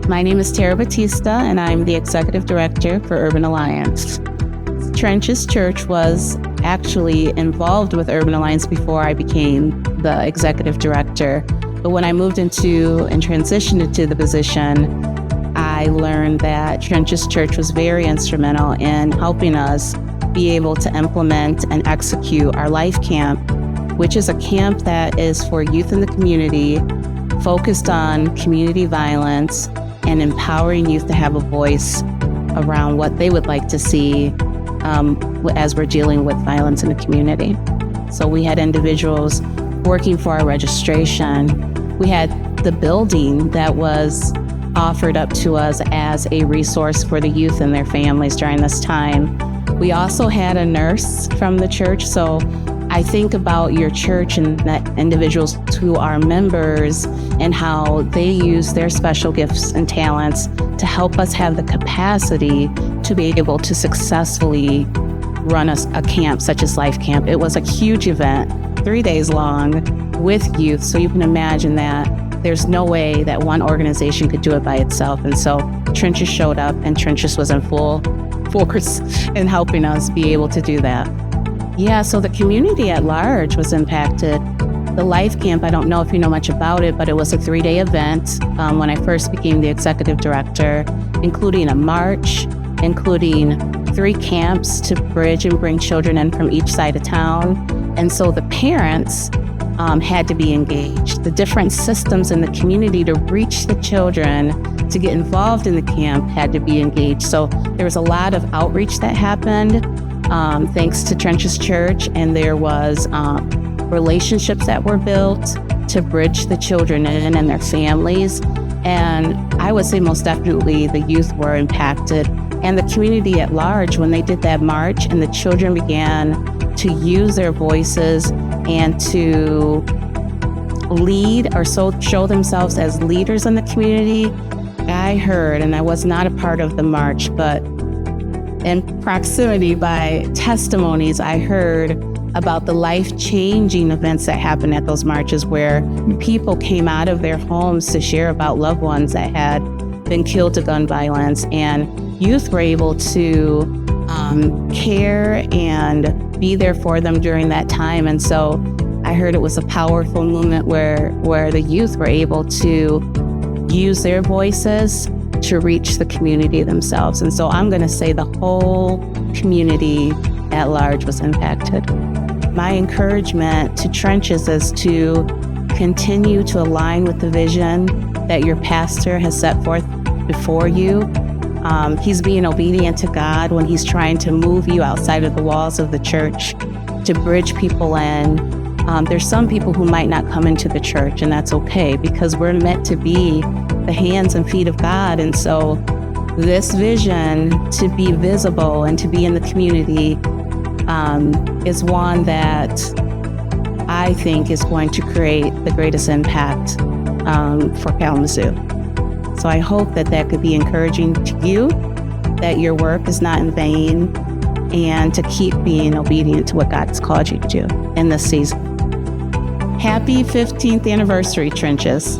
My name is Terra Bautista, and I'm the Executive Director for Urban Alliance. Trenches Church was actually involved with Urban Alliance before I became the Executive Director. But when I moved into and transitioned into the position, I learned that Trenches Church was very instrumental in helping us be able to implement and execute our Life Camp, which is a camp that is for youth in the community, focused on community violence and empowering youth to have a voice around what they would like to see as we're dealing with violence in the community. So we had individuals working for our registration. We had the building that was offered up to us as a resource for the youth and their families during this time. We also had a nurse from the church. So I think about your church and that individuals who are members and how they use their special gifts and talents to help us have the capacity to be able to successfully run a camp such as Life Camp. It was a huge event, 3 days long with youth. So you can imagine that there's no way that one organization could do it by itself. And so Trenches showed up, and Trenches was in full force in helping us be able to do that. Yeah, so the community at large was impacted. The Life Camp, I don't know if you know much about it, but it was a 3-day event when I first became the Executive Director, including a march, including 3 camps to bridge and bring children in from each side of town. And so the parents had to be engaged. The different systems in the community to reach the children, to get involved in the camp, had to be engaged. So there was a lot of outreach that happened thanks to Trenches Church, and there was relationships that were built to bridge the children in and their families. And I would say most definitely the youth were impacted, and the community at large when they did that march and the children began to use their voices and to lead or show themselves as leaders in the community. I heard, and I was not a part of the march, but in proximity by testimonies, I heard about the life-changing events that happened at those marches, where people came out of their homes to share about loved ones that had been killed to gun violence, and youth were able to care and be there for them during that time. And so I heard it was a powerful movement where the youth were able to use their voices to reach the community themselves. And so I'm going to say the whole community at large was impacted. My encouragement to Trenches is to continue to align with the vision that your pastor has set forth before you. He's being obedient to God when he's trying to move you outside of the walls of the church to bridge people in. There's some people who might not come into the church, and that's okay, because we're meant to be the hands and feet of God. And so this vision to be visible and to be in the community is one that I think is going to create the greatest impact for Kalamazoo. So I hope that could be encouraging to you, that your work is not in vain, and to keep being obedient to what God has called you to do in this season. Happy 15th anniversary, Trenches.